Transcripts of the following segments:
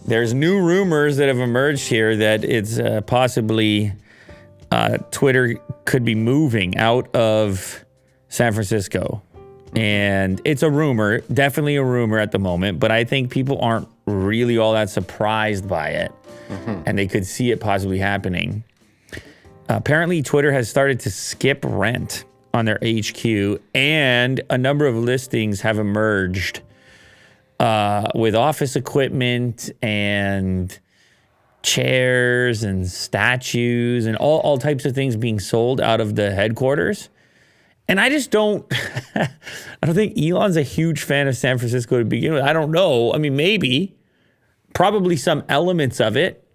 there's new rumors that have emerged here that it's possibly Twitter could be moving out of San Francisco. And it's a rumor, definitely a rumor at the moment, but I think people aren't really all that surprised by it. And they could see it possibly happening. Apparently, Twitter has started to skip rent on their HQ, and a number of listings have emerged with office equipment and chairs and statues and all types of things being sold out of the headquarters. And I just don't, I don't think Elon's a huge fan of San Francisco to begin with. I don't know. I mean, maybe, probably some elements of it,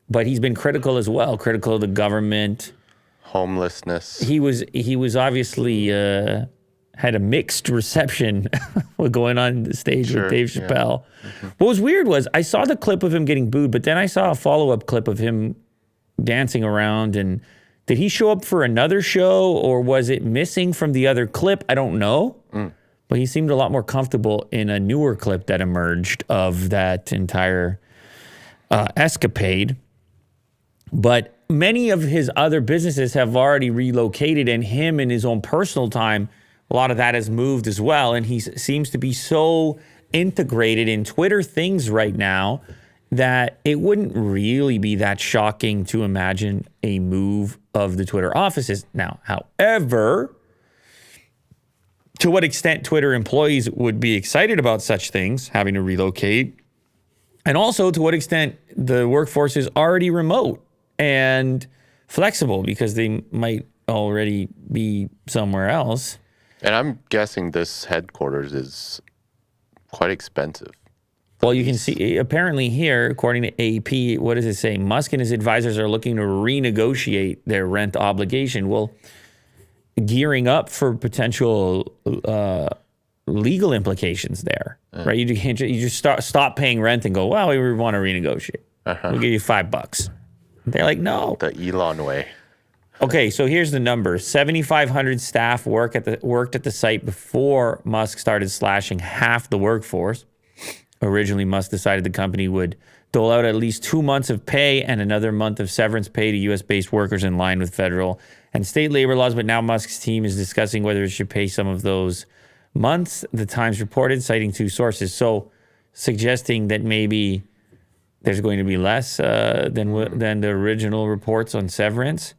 but he's been critical as well, critical of the government. Homelessness. He was obviously had a mixed reception with going on the stage with Dave Chappelle. Yeah. What was weird was I saw the clip of him getting booed, but then I saw a follow-up clip of him dancing around. And did he show up for another show, or was it missing from the other clip? I don't know. But he seemed a lot more comfortable in a newer clip that emerged of that entire escapade. But many of his other businesses have already relocated, and him in his own personal time, a lot of that has moved as well. And he seems to be so integrated in Twitter things right now that it wouldn't really be that shocking to imagine a move of the Twitter offices. Now, however, to what extent Twitter employees would be excited about such things, having to relocate, and also to what extent the workforce is already remote and flexible because they might already be somewhere else. And I'm guessing this headquarters is quite expensive. Well, you can see, apparently here, according to AP, what does it say? Musk and his advisors are looking to renegotiate their rent obligation. Well, gearing up for potential legal implications there, right? You just stop paying rent and go, well, we want to renegotiate. We'll give you $5. They're like, no. The Elon way. Okay, so here's the numbers. 7,500 staff worked at the site before Musk started slashing half the workforce. Originally, Musk decided the company would dole out at least 2 months of pay and another month of severance pay to U.S.-based workers in line with federal and state labor laws. But now Musk's team is discussing whether it should pay some of those months, the Times reported, citing two sources. So suggesting that maybe there's going to be less than the original reports on severance.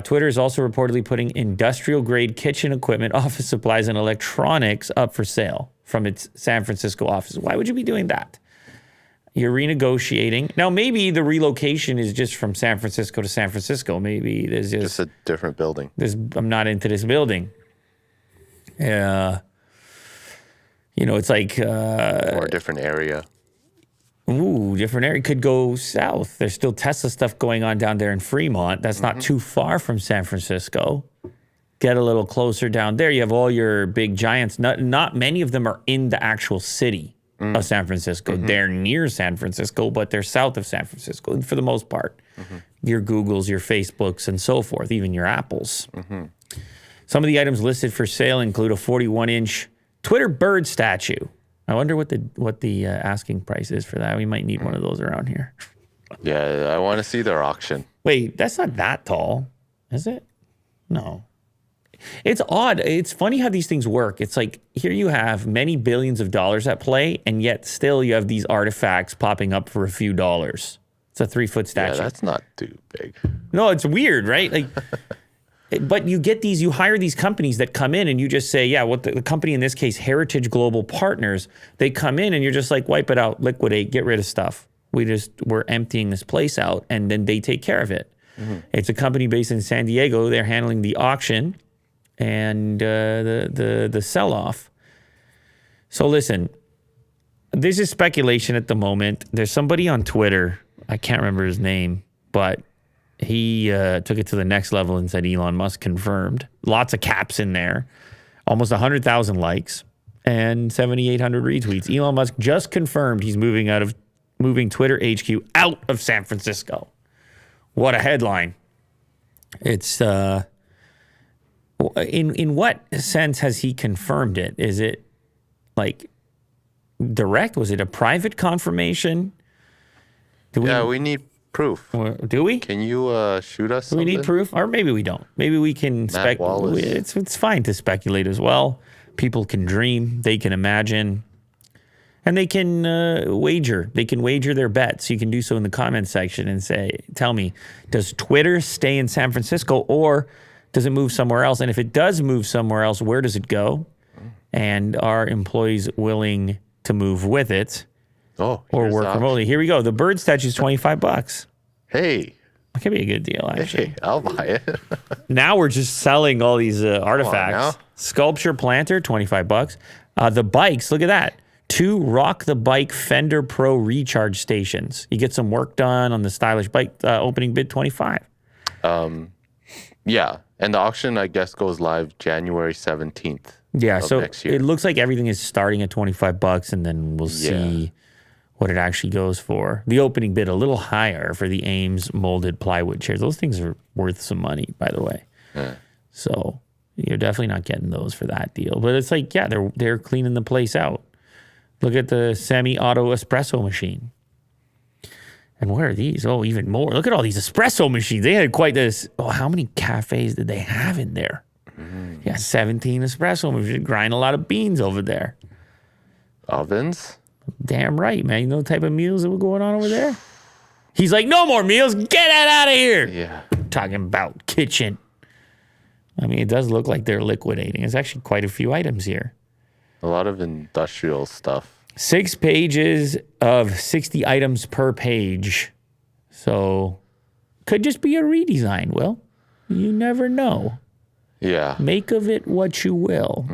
Twitter is also reportedly putting industrial-grade kitchen equipment, office supplies, and electronics up for sale from its San Francisco office. Why would you be doing that? You're renegotiating. Now, maybe the relocation is just from San Francisco to San Francisco. Maybe there's just a different building. I'm not into this building. It's like... or a different area. Ooh, different area. Could go south. There's still Tesla stuff going on down there in Fremont. That's not too far from San Francisco. Get a little closer down there. You have all your big giants. Not many of them are in the actual city of San Francisco. They're near San Francisco, but they're south of San Francisco for the most part. Your Googles, your Facebooks, and so forth, even your Apples. Some of the items listed for sale include a 41-inch Twitter bird statue. I wonder what the asking price is for that. We might need one of those around here. Yeah, I want to see their auction. Wait, that's not that tall, is it? No. It's odd. It's funny how these things work. It's like here you have many billions of dollars at play, and yet still you have these artifacts popping up for a few dollars. It's a 3-foot statue. Yeah, that's not too big. No, it's weird, right? Like, but you get these, you hire these companies that come in and you just say, yeah, what the company in this case, Heritage Global Partners, they come in and you're just like, wipe it out, liquidate, get rid of stuff. We're emptying this place out, and then they take care of it. It's a company based in San Diego. They're handling the auction and the sell-off. So listen, this is speculation at the moment. There's somebody on Twitter, I can't remember his name, but he took it to the next level and said Elon Musk confirmed. Lots of caps in there. Almost 100,000 likes and 7,800 retweets. Elon Musk just confirmed he's moving Twitter HQ out of San Francisco. What a headline. It's in what sense has he confirmed it? Is it like direct? Was it a private confirmation? We need proof. Do we? Can you shoot us Do we need proof? Or maybe we don't. Maybe we can speculate. It's fine to speculate as well. People can dream. They can imagine. And they can wager. They can wager their bets. You can do so in the comment section and tell me, does Twitter stay in San Francisco or does it move somewhere else? And if it does move somewhere else, where does it go? And are employees willing to move with it or work remotely? Here we go. The bird statue is $25. Hey. That could be a good deal, actually. Hey, I'll buy it. Now we're just selling all these artifacts. Sculpture planter, $25. The bikes, look at that. 2 Rock the Bike Fender Pro recharge stations. You get some work done on the stylish bike. Opening bid, $25. Yeah. And the auction, I guess, goes live January 17th. Yeah, so next year. It looks like everything is starting at $25, and then we'll see what it actually goes for. The opening bid a little higher for the Ames molded plywood chairs. Those things are worth some money, by the way. Yeah. So you're definitely not getting those for that deal. But it's like, they're cleaning the place out. Look at the semi-auto espresso machine. And what are these? Oh, even more. Look at all these espresso machines. They had quite this. Oh, how many cafes did they have in there? Yeah, 17 espresso machines. Grind a lot of beans over there. Ovens? Damn right, man. You know the type of meals that were going on over there? He's like, no more meals. Get that out of here. Yeah. Talking about kitchen. I mean, it does look like they're liquidating. There's actually quite a few items here. A lot of industrial stuff. 6 pages of 60 items per page. So, could just be a redesign, Will. You never know. Yeah. Make of it what you will.